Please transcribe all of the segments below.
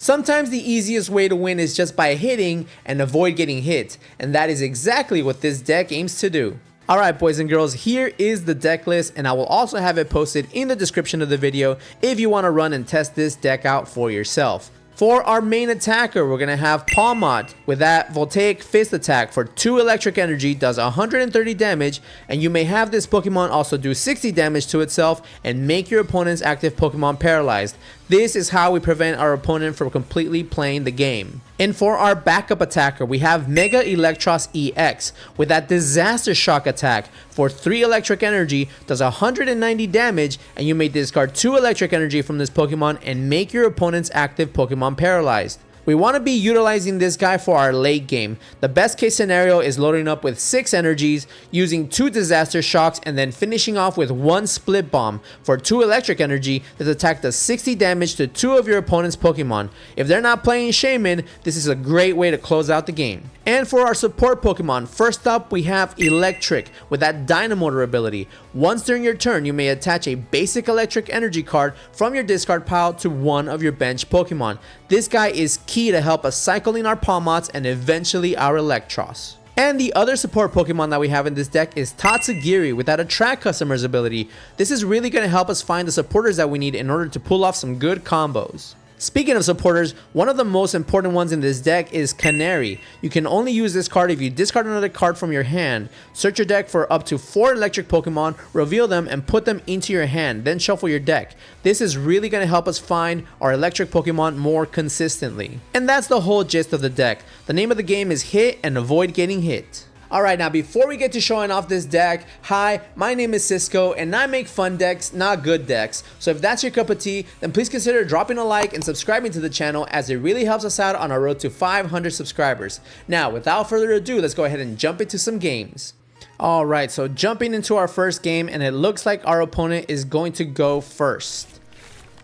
Sometimes the easiest way to win is just by hitting and avoid getting hit, and that is exactly what this deck aims to do. Alright boys and girls, here is the deck list, and I will also have it posted in the description of the video if you want to run and test this deck out for yourself. For our main attacker, we're going to have Pawmot with that Voltaic Fist attack for 2 electric energy, does 130 damage, and you may have this Pokemon also do 60 damage to itself and make your opponent's active Pokemon paralyzed. This is how we prevent our opponent from completely playing the game. And for our backup attacker, we have Mega Eelektross EX with that Disaster Shock attack for 3 electric energy, does 190 damage, and you may discard 2 electric energy from this Pokemon and make your opponent's active Pokemon paralyzed. We want to be utilizing this guy for our late game. The best case scenario is loading up with 6 energies, using 2 disaster shocks, and then finishing off with 1 split bomb for 2 electric energy. This attack does 60 damage to 2 of your opponent's Pokemon. If they're not playing Shaman, this is a great way to close out the game. And for our support Pokemon, first up we have Eelektrik with that Dynamotor ability. Once during your turn, you may attach a basic electric energy card from your discard pile to one of your bench Pokemon. This guy is key to help us cycling our Pawmots and eventually our Eelektross. And the other support Pokemon that we have in this deck is Tatsugiri with that Attract Customers ability. This is really going to help us find the supporters that we need in order to pull off some good combos. Speaking of supporters, one of the most important ones in this deck is Canari. You can only use this card if you discard another card from your hand, search your deck for up to 4 electric Pokemon, reveal them, and put them into your hand, then shuffle your deck. This is really going to help us find our electric Pokemon more consistently. And that's the whole gist of the deck. The name of the game is hit and avoid getting hit. Alright, now before we get to showing off this deck, hi, my name is Cisco and I make fun decks, not good decks. So if that's your cup of tea, then please consider dropping a like and subscribing to the channel, as it really helps us out on our road to 500 subscribers. Now, without further ado, let's go ahead and jump into some games. Alright, so jumping into our first game, and it looks like our opponent is going to go first.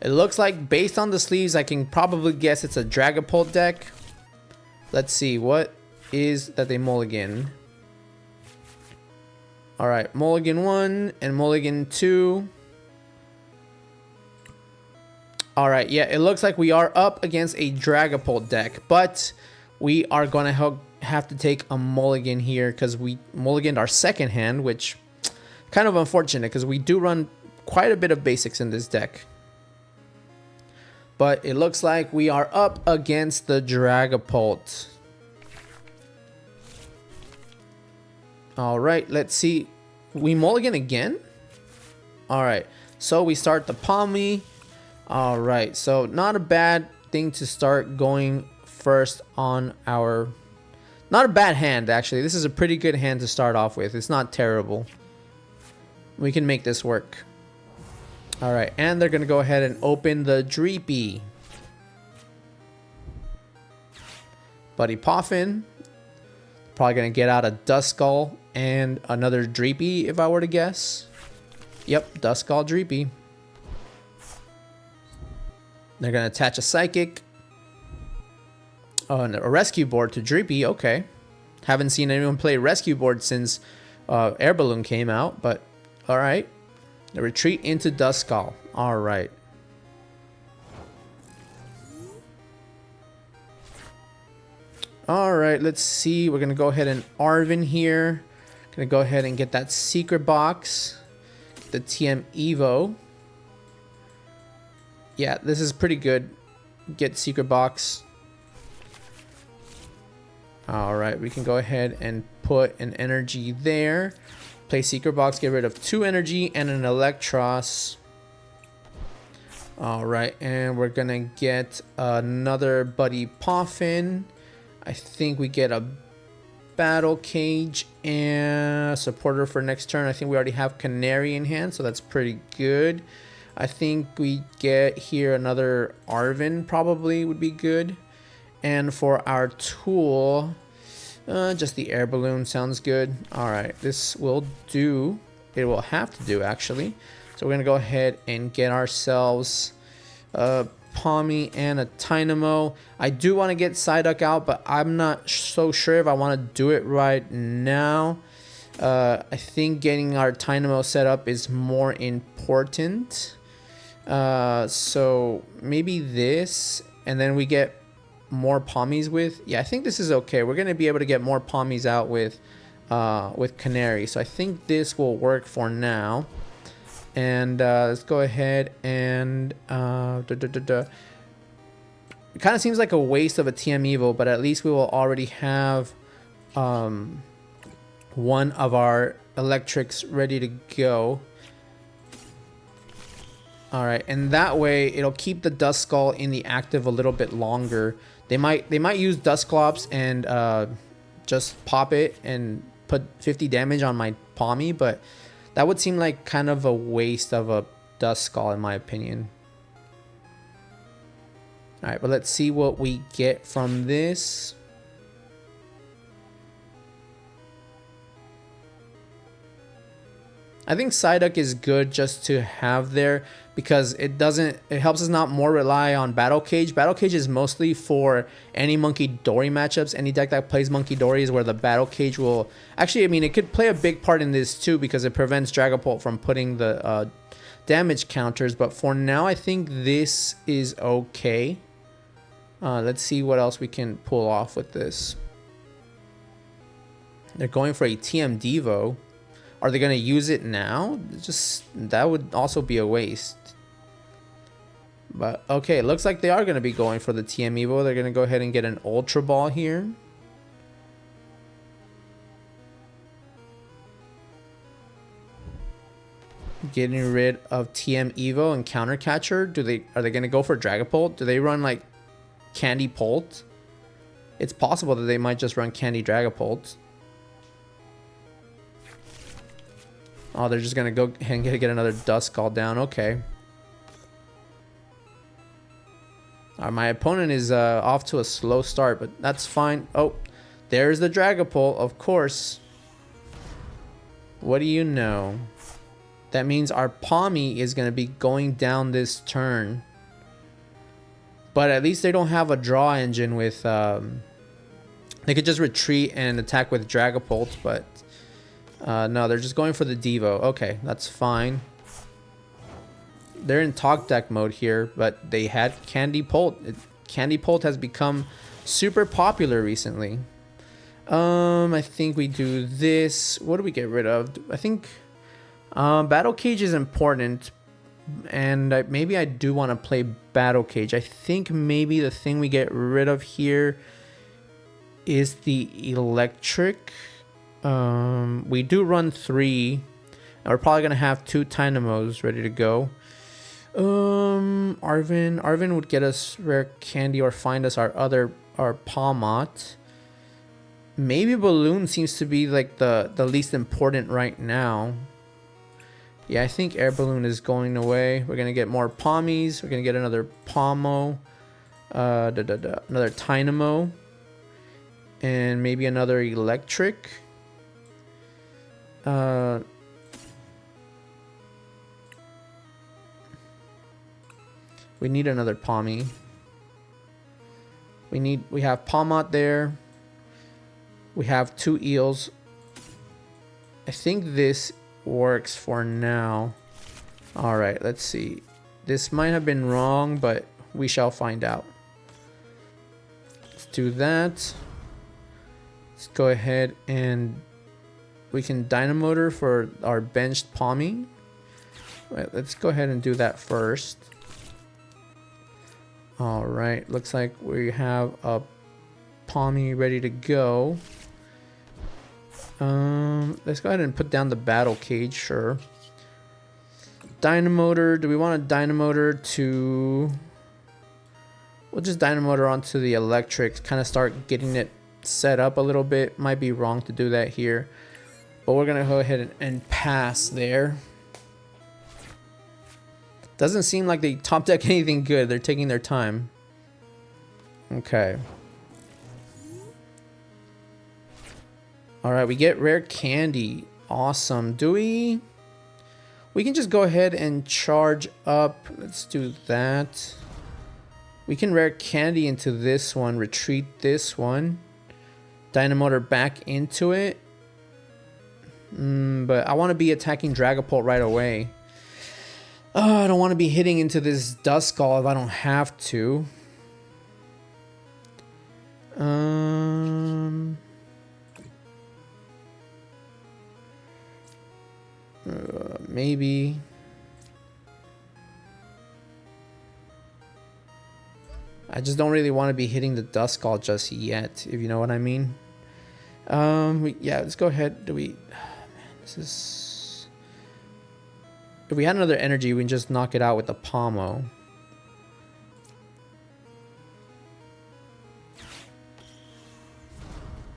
It looks like, based on the sleeves, I can probably guess it's a Dragapult deck. Let's see, what is that they mulligan? Alright, mulligan 1 and mulligan 2. Alright, yeah, it looks like we are up against a Dragapult deck, but we are going to have to take a mulligan here because we mulliganed our second hand, which kind of unfortunate because we do run quite a bit of basics in this deck. But it looks like we are up against the Dragapult. Alright, let's see. We mulligan again? Alright, so we start the Pawmi. Alright, so not a bad thing to start going first on our... Not a bad hand, actually. This is a pretty good hand to start off with. It's not terrible. We can make this work. Alright, and they're going to go ahead and open the Dreepy. Buddy Poffin. Probably going to get out a Duskull and another Dreepy, if I were to guess. Yep, Duskull Dreepy. They're going to attach a Psychic. Oh, and a Rescue Board to Dreepy. Okay. Haven't seen anyone play Rescue Board since Air Balloon came out, but alright. The retreat into Duskull. Alright. Alright, let's see. We're going to go ahead and Arven here. Going to go ahead and get that Secret Box. The TM Evo. Yeah, this is pretty good. Get Secret Box. Alright, we can go ahead and put an energy there. Play Secret Box, get rid of 2 energy and an Eelektross. Alright, and we're going to get another Buddy Poffin. I think we get a Battle Cage and a supporter for next turn. I think we already have Canari in hand, so that's pretty good. I think we get here another Arven probably would be good. And for our tool, just the Air Balloon sounds good. Alright, this will do. It will have to do, actually. So we're going to go ahead and get ourselves Pawmi and a Tynamo. I do want to get Psyduck out, but I'm not so sure if I want to do it right now. I think getting our Tynamo set up is more important. So maybe this, and then we get more Pawmis with. Yeah, I think this is okay. We're gonna be able to get more Pawmis out with Canari. So I think this will work for now. And let's go ahead and it kind of seems like a waste of a TM Evo, but at least we will already have one of our electrics ready to go. All right, and that way it'll keep the Duskull in the active a little bit longer. They might use Dusclops and just pop it and put 50 damage on my Pawmi, but that would seem like kind of a waste of a Duskull in my opinion. All right, but let's see what we get from this. I think Psyduck is good just to have there because it helps us not more rely on Battle Cage. Battle Cage is mostly for any Monkey Dory matchups. Any deck that plays Monkey Dory is where the Battle Cage will... Actually, I mean, it could play a big part in this too because it prevents Dragapult from putting the damage counters. But for now, I think this is okay. Let's see what else we can pull off with this. They're going for a TM Devo. Are they going to use it now? That would also be a waste. But okay, it looks like they are going to be going for the TM Evo. They're going to go ahead and get an Ultra Ball here. Getting rid of TM Evo and Counter Catcher. Are they going to go for Dragapult? Do they run like Candy Pult? It's possible that they might just run Candy Dragapult. Oh, they're just going to go ahead and get another Duskull down. Okay. My opponent is off to a slow start, but that's fine. Oh, there's the Dragapult, of course. What do you know? That means our Pawmi is going to be going down this turn. But at least they don't have a draw engine with... they could just retreat and attack with Dragapult, but... no, they're just going for the Devo. Okay, that's fine. They're in talk deck mode here, but they had Candy Pult. Candy Pult has become super popular recently. I think we do this. What do we get rid of? I think Battle Cage is important, and maybe I do want to play Battle Cage. I think maybe the thing we get rid of here is the Eelektrik. We do run 3, and we're probably gonna have 2 Tynamos ready to go. Arvin would get us Rare Candy or find us our Pawmot. Maybe Balloon seems to be like the least important right now. Yeah, I think Air Balloon is going away. We're gonna get more Pawmis. We're gonna get another Pawmo, another Tynamo, and maybe another Eelektrik. We need another Pawmi. We have Pawmot there. We have 2 eels. I think this works for now. All right, let's see. This might have been wrong, but we shall find out. Let's do that. Let's go ahead and we can Dynamotor for our benched Pawmi. Right, let's go ahead and do that first. All right, looks like we have a Pawmi ready to go. Let's go ahead and put down the Battle Cage, sure. Dynamotor, do we want a Dynamotor to... We'll just Dynamotor onto the Eelektrik, kind of start getting it set up a little bit. Might be wrong to do that here, but we're gonna go ahead and pass there. Doesn't seem like they top deck anything good. They're taking their time. Okay. All right, we get Rare Candy. Awesome. Do we? We can just go ahead and charge up. Let's do that. We can Rare Candy into this one. Retreat this one. Dynamotor back into it. But I want to be attacking Dragapult right away. I don't want to be hitting into this Duskull if I don't have to. maybe. I just don't really want to be hitting the Duskull just yet, if you know what I mean. Yeah, let's go ahead. Do we... man, this is... If we had another energy, we can just knock it out with the Pawmo.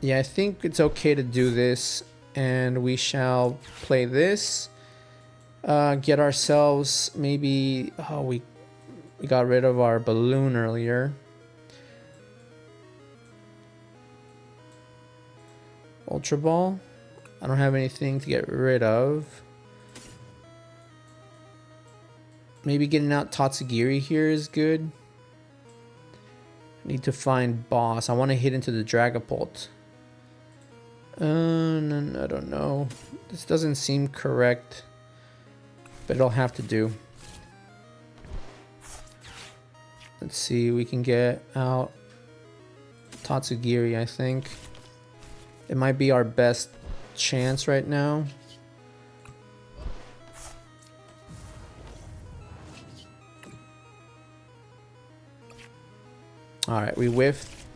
Yeah, I think it's okay to do this. And we shall play this. Get ourselves maybe... Oh, we got rid of our balloon earlier. Ultra Ball. I don't have anything to get rid of. Maybe getting out Tatsugiri here is good. I need to find boss. I want to hit into the Dragapult. I don't know. This doesn't seem correct. But it'll have to do. Let's see, we can get out Tatsugiri, I think. It might be our best chance right now. Alright, we whiff.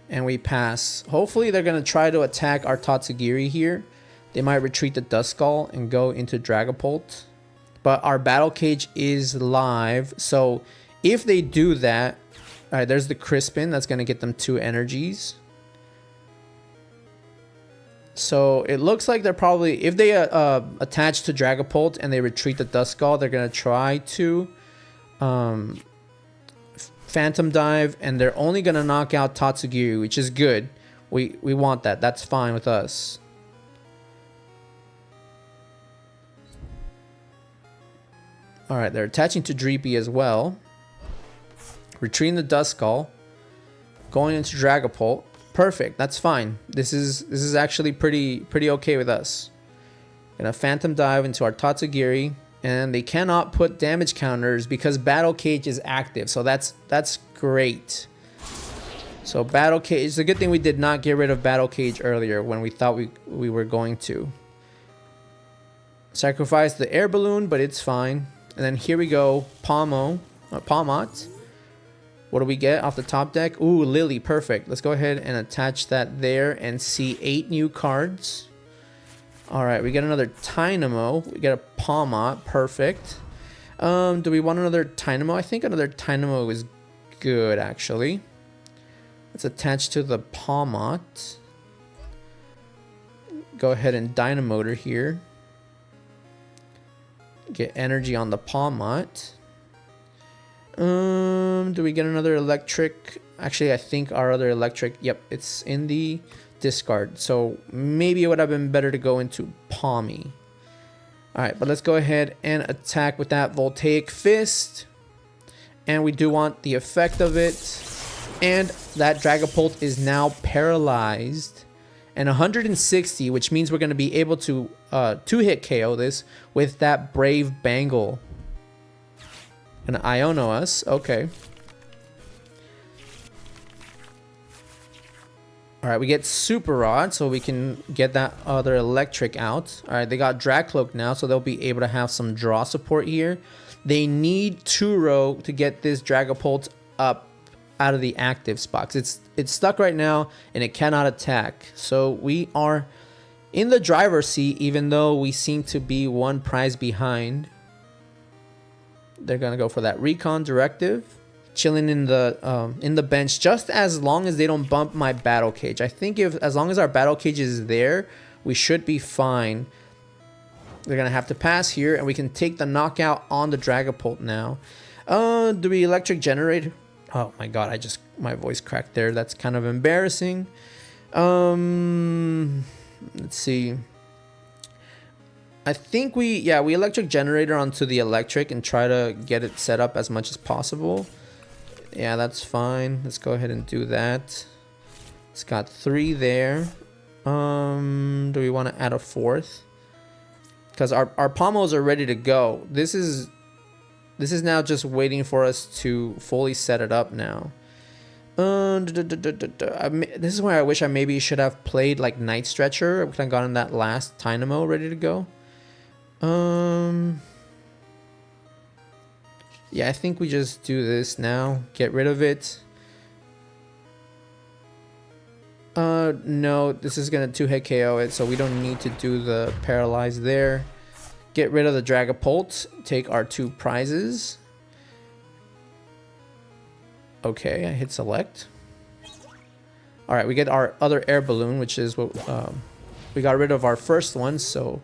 And we pass. Hopefully they're going to try to attack our Tatsugiri here. They might retreat the Duskull and go into Dragapult. But our Battle Cage is live, so... if they do that, all right, there's the Crispin. That's going to get them 2 energies. So it looks like they're probably, if they attach to Dragapult and they retreat the Duskull, they're going to try to Phantom Dive, and they're only going to knock out Tatsugiri, which is good. We want that. That's fine with us. All right, they're attaching to Dreepy as well. Retreating the Duskull, going into Dragapult. Perfect, that's fine. This is actually pretty okay with us. Gonna Phantom Dive into our Tatsugiri, and they cannot put damage counters because Battle Cage is active. So that's great. So Battle Cage, it's a good thing we did not get rid of Battle Cage earlier when we thought we were going to. Sacrifice the air balloon, but it's fine. And then here we go, Pawmot. What do we get off the top deck? Ooh, Lily, perfect. Let's go ahead and attach that there and see 8 new cards. All right, we get another Tynamo. We get a Pawmot, perfect. Do we want another Tynamo? I think another Tynamo is good, actually. Let's attach to the Pawmot. Go ahead and Dynamotor here. Get energy on the Pawmot. Do we get another electric? Actually, I think our other electric, yep, it's in the discard. So maybe it would have been better to go into Pawmi. Alright, but let's go ahead and attack with that Voltaic Fist. And we do want the effect of it. And that Dragapult is now paralyzed. And 160, which means we're going to be able to 2-hit KO this with that Brave Bangle. Gonna Iono us. Okay. Alright, we get Super Rod, so we can get that other electric out. Alright, they got Dracloak now, so they'll be able to have some draw support here. They need Turo to get this Dragapult up out of the active spots. It's stuck right now, and it cannot attack. So we are in the driver's seat, even though we seem to be 1 prize behind. They're gonna go for that recon directive, chilling in the bench just as long as they don't bump my Battle Cage. I think as long as our Battle Cage is there, we should be fine. They're gonna have to pass here, and we can take the knockout on the Dragapult now. Do we electric generate? Oh my god, my voice cracked there. That's kind of embarrassing. Let's see. I think we electric generator onto the electric and try to get it set up as much as possible. Yeah, that's fine. Let's go ahead and do that. It's got 3 there. Do we want to add a 4th? Because our Pawmos are ready to go. This is now just waiting for us to fully set it up now. This is where I wish I maybe should have played like Night Stretcher. I could have gotten that last Tynamo ready to go. Yeah, I think we just do this now. Get rid of it. No, this is gonna 2-hit KO it, so we don't need to do the Paralyze there. Get rid of the Dragapult. Take our 2 prizes. Okay, I hit select. Alright, we get our other air balloon, which is what we got rid of our first one, so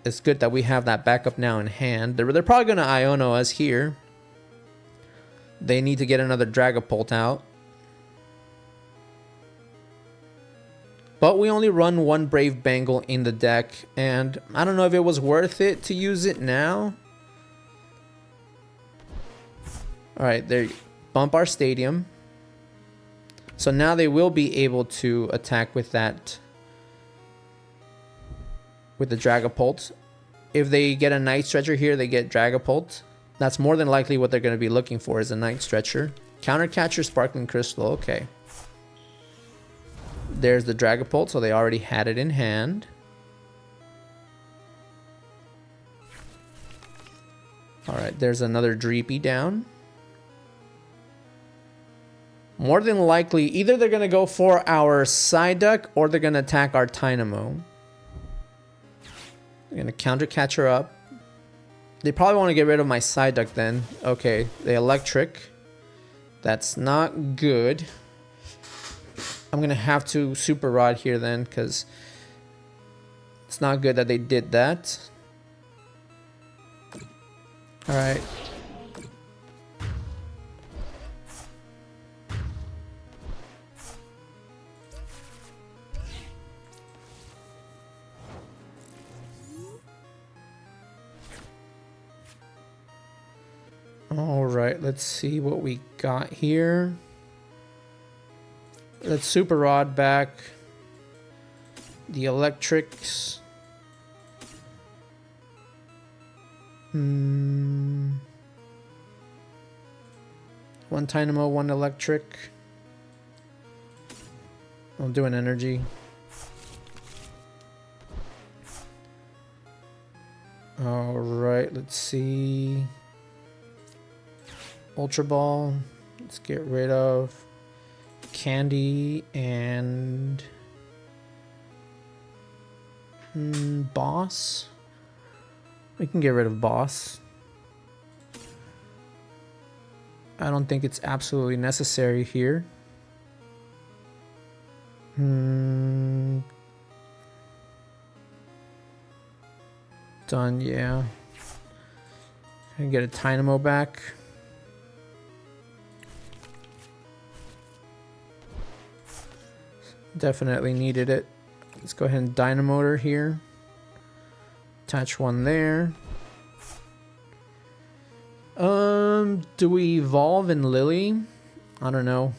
it's good that we have that backup now in hand. They're probably gonna Iono us here. They need to get another Dragapult out. But we only run 1 Brave Bengal in the deck, and I don't know if it was worth it to use it now. Alright, there. Bump our stadium. So now they will be able to attack with that. With the Dragapult. If they get a Night Stretcher here, they get Dragapult. That's more than likely what they're going to be looking for is a Night Stretcher. Counter Catcher, Sparkling Crystal, okay. There's the Dragapult, so they already had it in hand. Alright, there's another Dreepy down. More than likely, either they're going to go for our Psyduck or they're going to attack our Tynamo. They're going to Counter Catcher up. They probably want to get rid of my Psyduck then. Okay, the Eelektrik. That's not good. I'm going to have to Super Rod here then, because it's not good that they did that. Alright. Alright, let's see what we got here. Let's Super Rod back the Eelektrik. One Tynamo, 1 Eelektrik. I'll do an energy. Alright, let's see. Ultra Ball. Let's get rid of Candy and Boss. We can get rid of Boss. I don't think it's absolutely necessary here. Done, yeah. I can get a Tynamo back. Definitely needed it. Let's go ahead and Dynamotor here. Attach 1 there. Do we evolve in Lily? I don't know.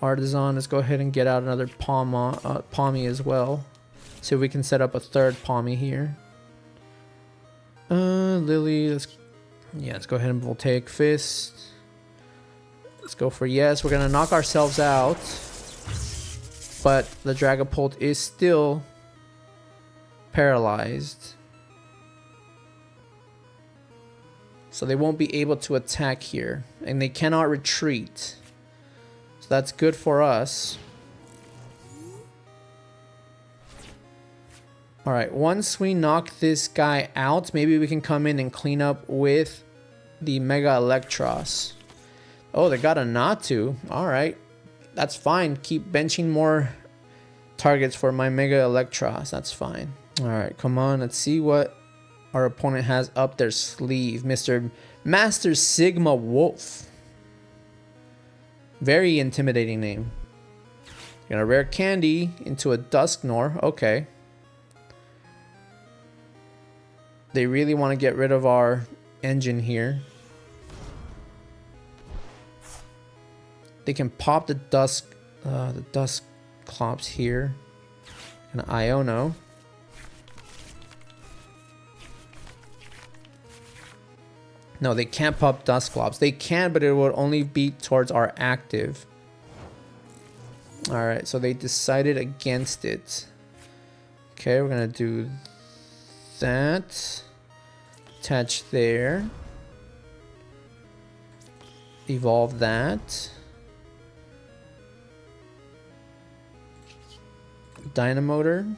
Artisan, let's go ahead and get out another Pawmi as well. So we can set up a 3rd Pawmi here. Lily, let's go ahead and Voltaic Fist. Let's go for yes. We're gonna knock ourselves out. But the Dragapult is still paralyzed. So they won't be able to attack here. And they cannot retreat. So that's good for us. Alright, once we knock this guy out, maybe we can come in and clean up with the Mega Eelektross. Oh, they got a not to. Alright. That's fine. Keep benching more targets for my Mega Eelektross. That's fine. Alright, come on. Let's see what our opponent has up their sleeve. Mr. Master Sigma Wolf. Very intimidating name. Got a Rare Candy into a Dusknoir. Okay. They really want to get rid of our engine here. They can pop the Dusclops here. An Iono. No, they can't pop Dusclops. They can, but it would only be towards our active. Alright, so they decided against it. Okay, we're gonna do that. Attach there. Evolve that. Dynamotor.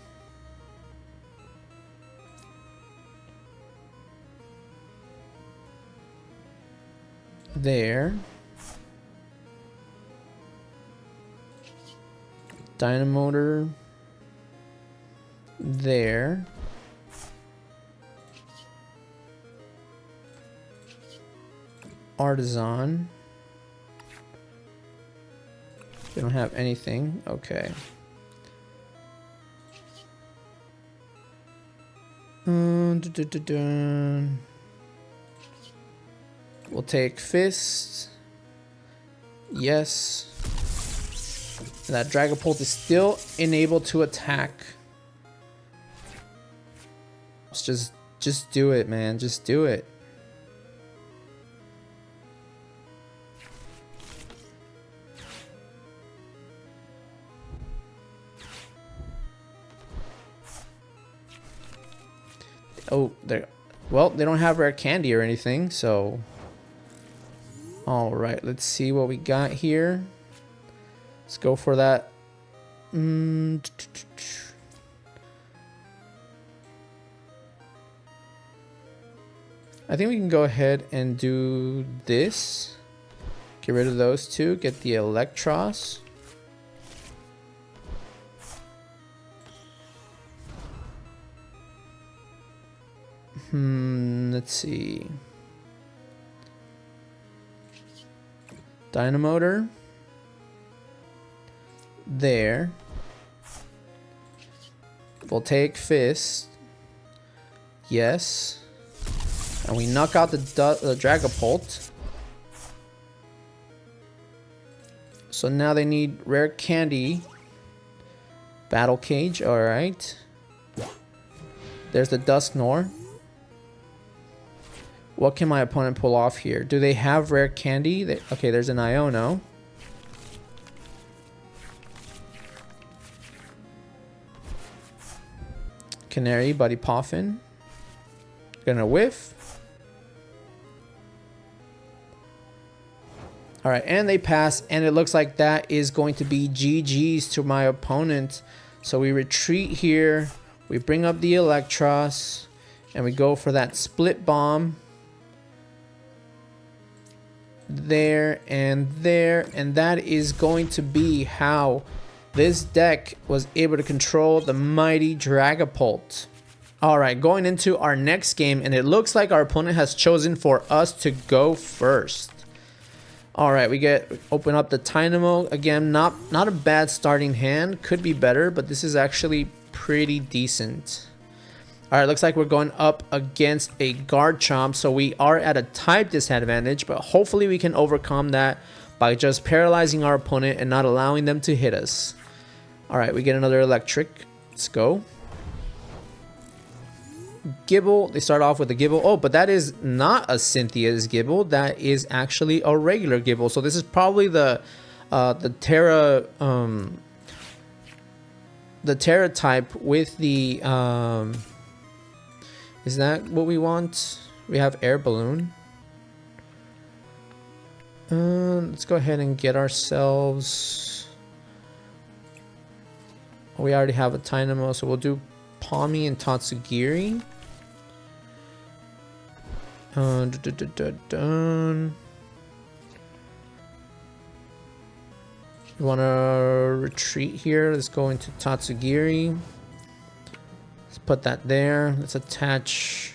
There. Dynamotor. There. Artisan. We don't have anything. Okay. We'll take Fist. Yes. That Dragapult is still enabled to attack. Just do it, man. Just do it. Oh, well, they don't have rare candy or anything, so. All right, let's see what we got here. Let's go for that. I think we can go ahead and do this. Get rid of those two. Get the Eelektross. Let's see. Dynamotor. There. Voltaic Fist. Yes. And we knock out the Dragapult. So now they need Rare Candy. Battle Cage, alright. There's the Dusknoir. What can my opponent pull off here? Do they have Rare Candy? Okay, there's an Iono. Canari, Buddy Poffin. Gonna whiff. Alright, and they pass, and it looks like that is going to be GG's to my opponent. So we retreat here. We bring up the Eelektross, and we go for that split bomb. There, and that is going to be how this deck was able to control the mighty Dragapult. Alright, going into our next game, and it looks like our opponent has chosen for us to go first. Alright, we open up the Tynamo. Again, not a bad starting hand. Could be better, but this is actually pretty decent. Alright, looks like we're going up against a Garchomp, so we are at a type disadvantage, but hopefully we can overcome that by just paralyzing our opponent and not allowing them to hit us. Alright, we get another Eelektrik. Let's go. Gibble, they start off with a Gibble. Oh, but that is not a Cynthia's Gibble. That is actually a regular Gibble. So this is probably the Terra type with the is that what we want? We have Air Balloon. Let's go ahead and get ourselves. We already have a Tynamo, so we'll do Pawmi and Tatsugiri. We want to retreat here. Let's go into Tatsugiri. Let's put that there. Let's attach.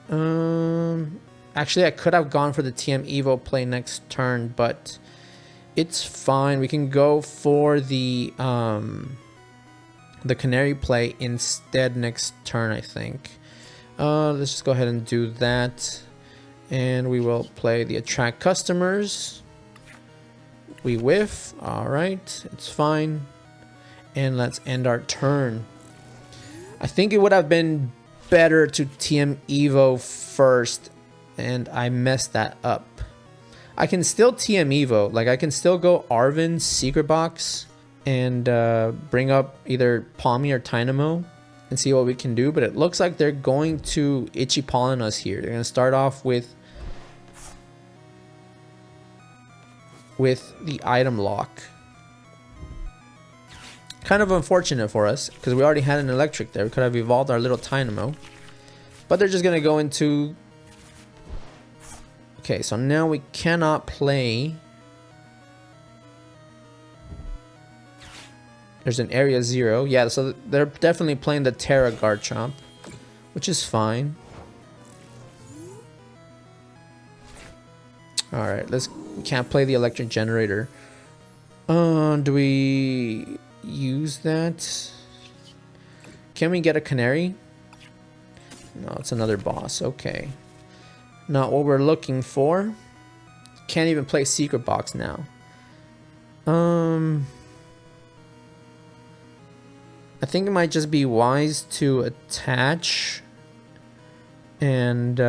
Actually, I could have gone for the TM Evo play next turn, but it's fine. We can go for the Canary play instead next turn, I think. Let's just go ahead and do that, and we will play the Attract Customers. We whiff. All right, it's fine. And let's end our turn. I think it would have been better to TM Evo first, and I messed that up. I can still TM Evo. Like, I can still go Arven, Secret Box, and bring up either Pawmi or Tynamo. and see what we can do. But it looks like they're going to Itchy Pollen us here. They're going to start off with the item lock. Kind of unfortunate for us because we already had an electric there. We could have evolved our little Tynamo. But they're just going to go into... Okay, so now we cannot play... There's an area 0. Yeah, so they're definitely playing the Terra Garchomp, which is fine. Alright, we can't play the electric generator. Do we use that? Can we get a Canari? No, it's another boss. Okay. Not what we're looking for. Can't even play Secret Box now. I think it might just be wise to attach and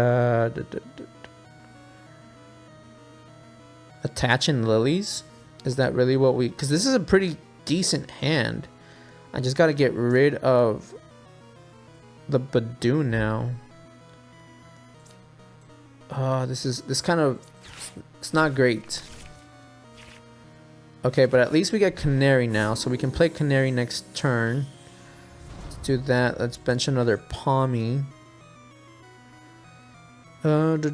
attach in lilies. Is that really what we... Because this is a pretty decent hand. I just got to get rid of the Badoo now. This kind of... It's not great. Okay, but at least we get Canari now, so we can play Canari next turn. Let's do that. Let's bench another Pawmi. And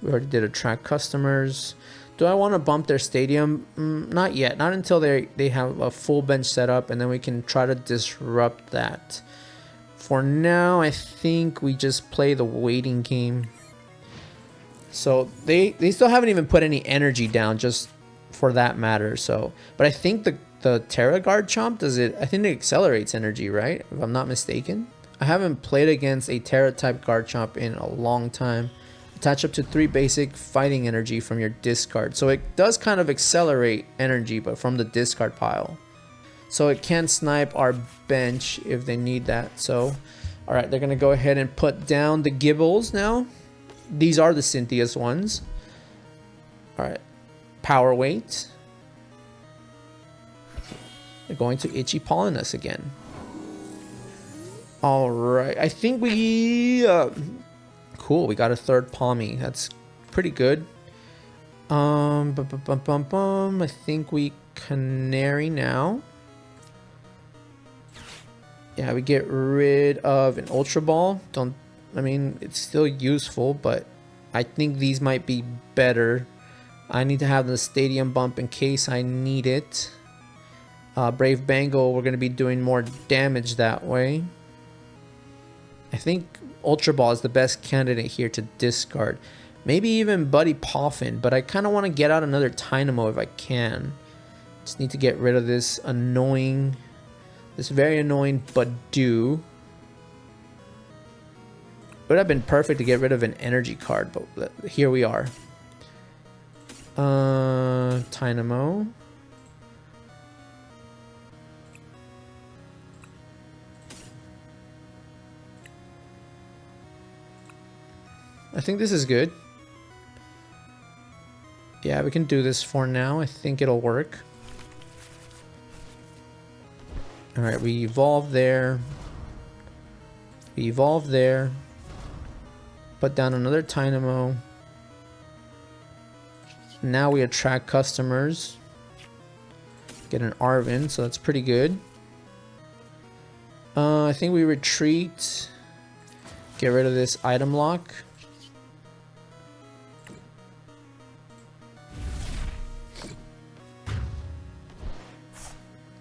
we already did attract customers. Do I want to bump their stadium? Not yet. Not until they have a full bench set up, and then we can try to disrupt that. For now, I think we just play the waiting game. So they still haven't even put any energy down, just for that matter. So, but I think the Terra Garchomp does it. I think it accelerates energy, right? If I'm not mistaken. I haven't played against a Terra type Garchomp in a long time. Attach up to 3 basic fighting energy from your discard. So it does kind of accelerate energy, but from the discard pile. So it can snipe our bench if they need that. So, all right, they're gonna go ahead and put down the Gibbles now. These are the Cynthia's ones. Alright. Power weight. They're going to Itchy Pollen us again. Alright. I think we... cool. We got a third Pawmi. That's pretty good. I think we Canari now. Yeah, we get rid of an Ultra Ball. I mean, it's still useful, but I think these might be better. I need to have the stadium bump in case I need it. Brave Bengal, we're going to be doing more damage that way. I think Ultra Ball is the best candidate here to discard. Maybe even Buddy Poffin, but I kind of want to get out another Tynamo if I can. Just need to get rid of this annoying, this very annoying Badoo. Would have been perfect to get rid of an energy card, but here we are. Tynamo. I think this is good. Yeah, we can do this for now. I think it'll work. Alright, we evolve there. We evolve there. Put down another Tynamo. Now we attract customers. Get an Arvin, so that's pretty good. I think we retreat. Get rid of this item lock.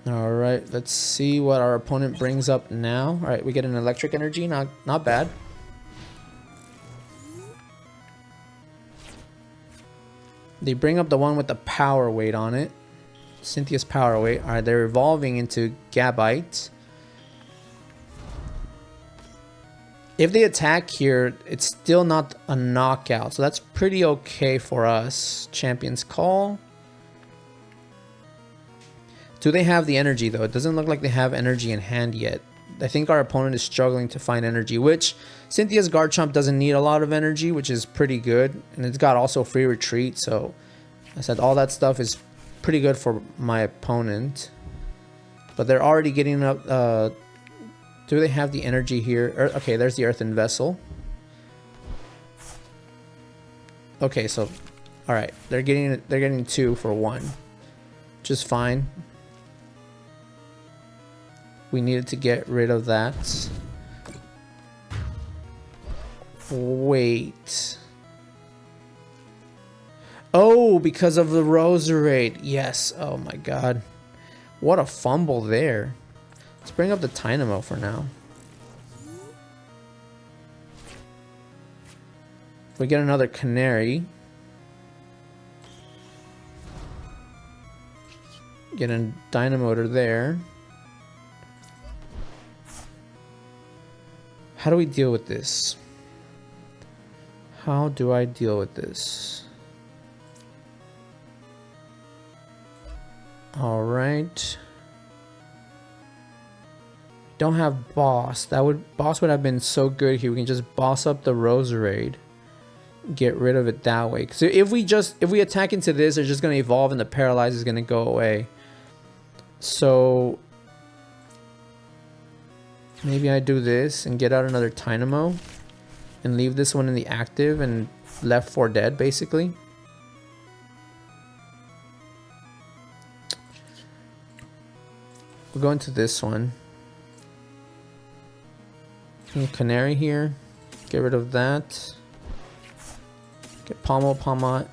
Alright, let's see what our opponent brings up now. Alright, we get an electric energy, not bad. They bring up the one with the power weight on it. Cynthia's power weight. Alright, they're evolving into Gabite. If they attack here, it's still not a knockout. So that's pretty okay for us. Champion's Call. Do they have the energy though? It doesn't look like they have energy in hand yet. I think our opponent is struggling to find energy, which Cynthia's Garchomp doesn't need a lot of energy, which is pretty good. And it's got also free retreat, so I said all that stuff is pretty good for my opponent. But they're already getting up. Do they have the energy here? Okay, there's the earthen vessel. Okay, so all right, they're getting 2 for 1, which is fine. We needed to get rid of that. Wait. Oh, because of the Roserade. Yes. Oh my god. What a fumble there. Let's bring up the Tynamo for now. We get another Canari. Get a Dynamotor there. How do we deal with this? How do I deal with this? All right. Don't have boss. Boss would have been so good here. We can just boss up the Roserade. Get rid of it that way. So if we attack into this, they're just gonna evolve and the Paralyze is gonna go away. So maybe I do this and get out another Tynamo and leave this one in the active and left 4 dead basically. We'll go into this one. Canari here. Get rid of that. Get Pawmot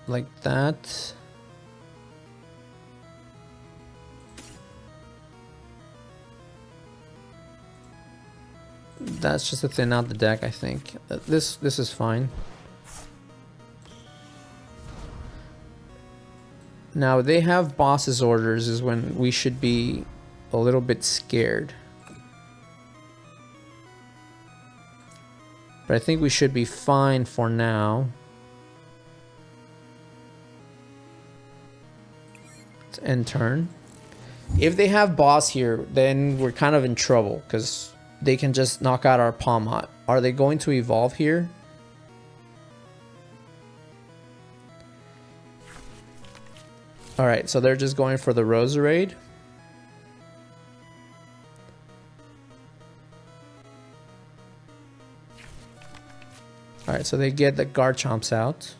like that. That's just to thin out the deck, I think. This is fine. Now they have boss's orders is when we should be a little bit scared. But I think we should be fine for now. Let's end turn. If they have boss here, then we're kind of in trouble because they can just knock out our Pawmot. Are they going to evolve here? Alright, so they're just going for the Roserade. Alright, so they get the Garchomps out.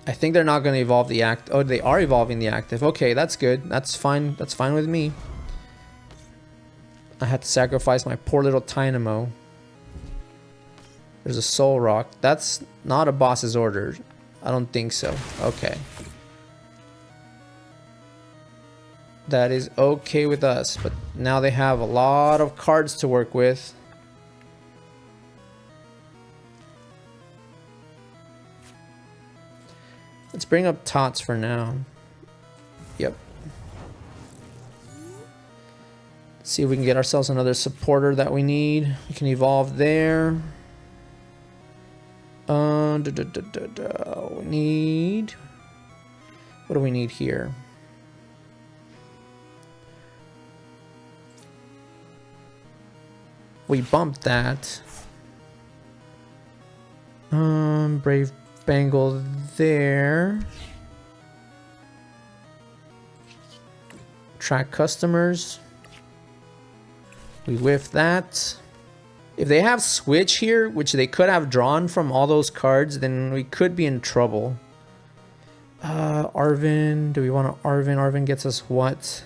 I think they're not going to evolve the act. Oh, they are evolving the active. Okay, that's good. That's fine. That's fine with me. I had to sacrifice my poor little Tynamo. There's a Soul Rock. That's not a boss's order. I don't think so. Okay. That is okay with us. But now they have a lot of cards to work with. Let's bring up Tots for now. Yep. Let's see if we can get ourselves another supporter that we need. We can evolve there. We need... What do we need here? We bumped that. Brave Bangle there. Track customers. We whiff that. If they have switch here, which they could have drawn from all those cards, then we could be in trouble. Arvin, do we want to Arvin? Arvin gets us what?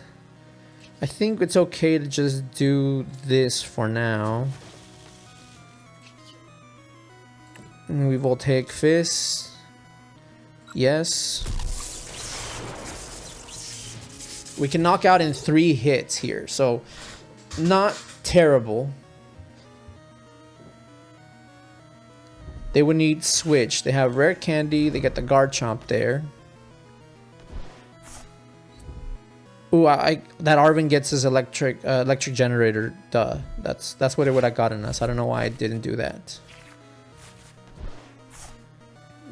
I think it's okay to just do this for now. And we Voltaic Fist. Yes. We can knock out in 3 hits here, so not terrible. They would need switch. They have Rare Candy. They get the Garchomp there. Ooh, that Arvin gets his electric generator. Duh. That's what it would have gotten us. I don't know why I didn't do that.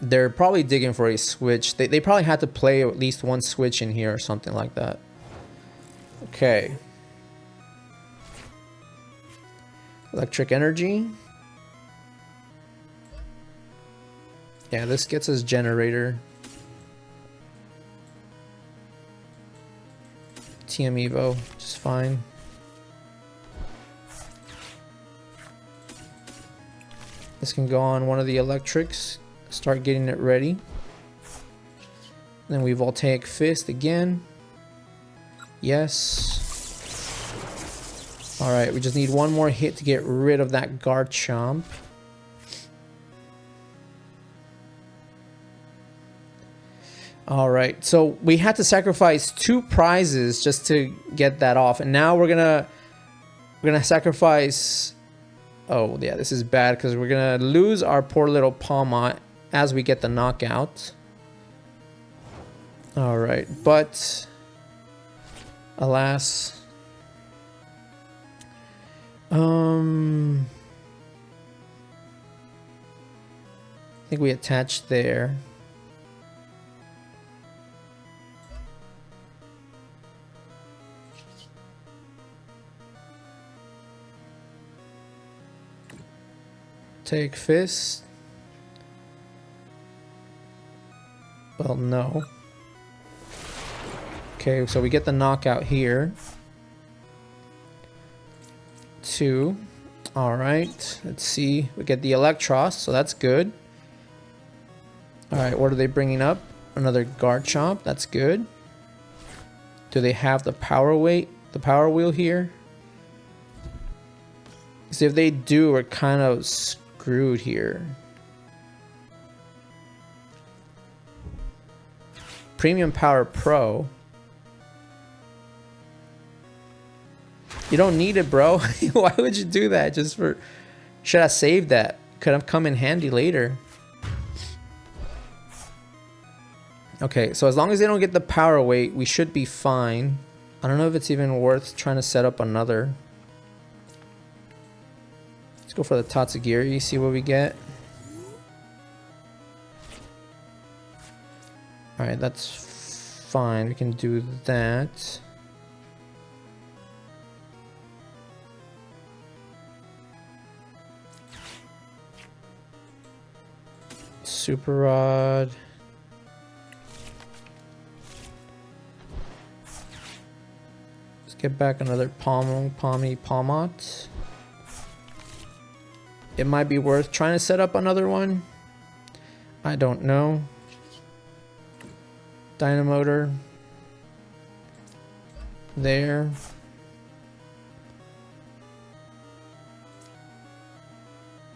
They're probably digging for a switch. They probably had to play at least one switch in here or something like that. Okay. Electric energy. Yeah, this gets us generator. TM Evo, just fine. This can go on one of the electrics. Start getting it ready. Then we Voltaic Fist again. Yes. Alright, we just need one more hit to get rid of that Garchomp. Alright, so we had to sacrifice 2 prizes just to get that off. And now we're gonna sacrifice... Oh, yeah, this is bad because we're gonna lose our poor little Pawmot as we get the knockout. Alright, but... Alas... I think we attached there. Take Fist. Well, no. Okay, so we get the knockout here. 2. Alright, let's see. We get the Eelektross, so that's good. Alright, what are they bringing up? Another Garchomp, that's good. Do they have the power wheel here? Because if they do, we're kind of screwed here. Premium Power Pro. You don't need it, bro. Why would you do that? Just for... Should I save that? Could have come in handy later. Okay, so as long as they don't get the power weight, we should be fine. I don't know if it's even worth trying to set up another. Let's go for the Tatsugiri, see what we get. Alright, that's fine. We can do that. Super Rod. Let's get back another Pawmi Pawmot. It might be worth trying to set up another one. I don't know. Dynamotor. There.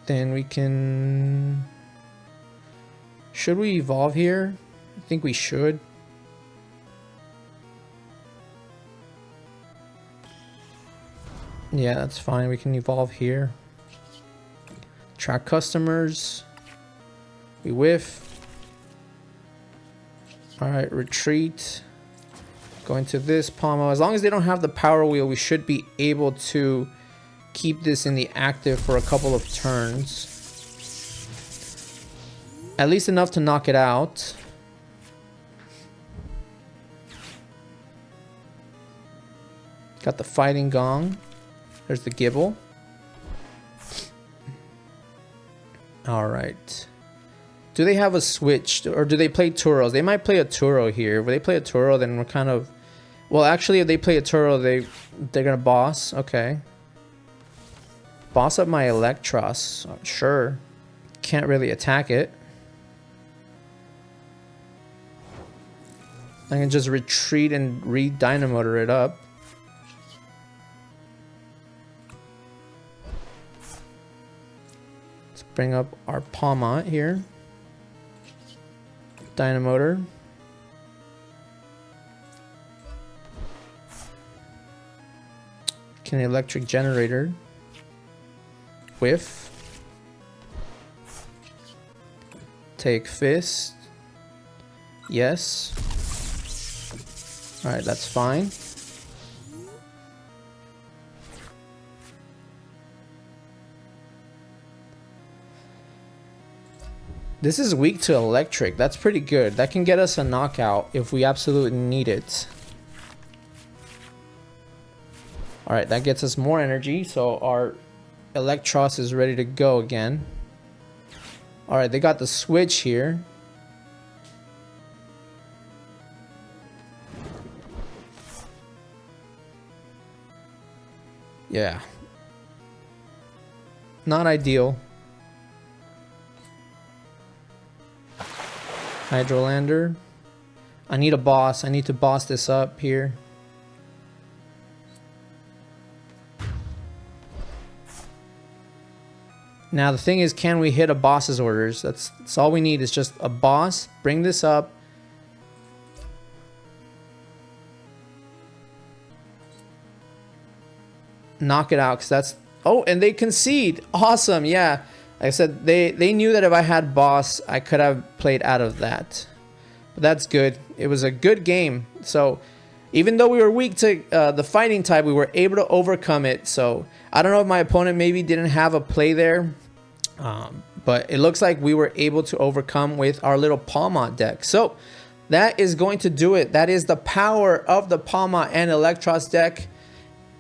Then we can... Should we evolve here? I think we should. Yeah, that's fine. We can evolve here. Track customers. We whiff. Alright, retreat. Go into this Pawmo. As long as they don't have the power wheel, we should be able to keep this in the active for a couple of turns. At least enough to knock it out. Got the Fighting Gong. There's the Gibble. Alright. Do they have a switch? Or do they play Turos? They might play a Turo here. If they play a Turo, then we're kind of... Well, actually, if they play a Turo, they're going to boss. Okay. Boss up my Eelektross. Sure. Can't really attack it. I can just retreat and re-Dynamotor it up. Let's bring up our Pawmot here. Dynamotor. Can electric generator. Whiff. Take Fist. Yes. Alright, that's fine. This is weak to electric. That's pretty good. That can get us a knockout if we absolutely need it. Alright, that gets us more energy. So our Eelektross is ready to go again. All right, they got the switch here. Yeah. Not ideal. Hydrolander. I need a boss. I need to boss this up here. Now the thing is, can we hit a boss's orders? That's all we need is just a boss. Bring this up. Knock it out, because that's... Oh, and they concede. Awesome, yeah. Like I said, they knew that if I had boss, I could have played out of that. But that's good. It was a good game. So even though we were weak to the fighting type, we were able to overcome it. So I don't know if my opponent maybe didn't have a play there. But it looks like we were able to overcome with our little Pawmot deck. So that is going to do it. That is the power of the Pawmot and Eelektross deck.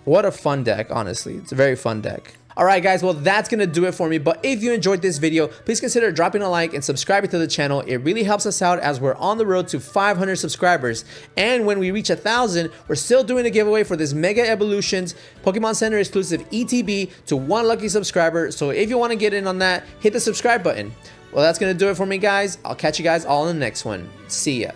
What a fun deck, honestly. It's a very fun deck. Alright guys, well that's going to do it for me, but if you enjoyed this video, please consider dropping a like and subscribing to the channel. It really helps us out as we're on the road to 500 subscribers, and when we reach 1,000, we're still doing a giveaway for this Mega Evolutions Pokemon Center exclusive ETB to one lucky subscriber. So if you want to get in on that, hit the subscribe button. Well, that's going to do it for me guys. I'll catch you guys all in the next one. See ya.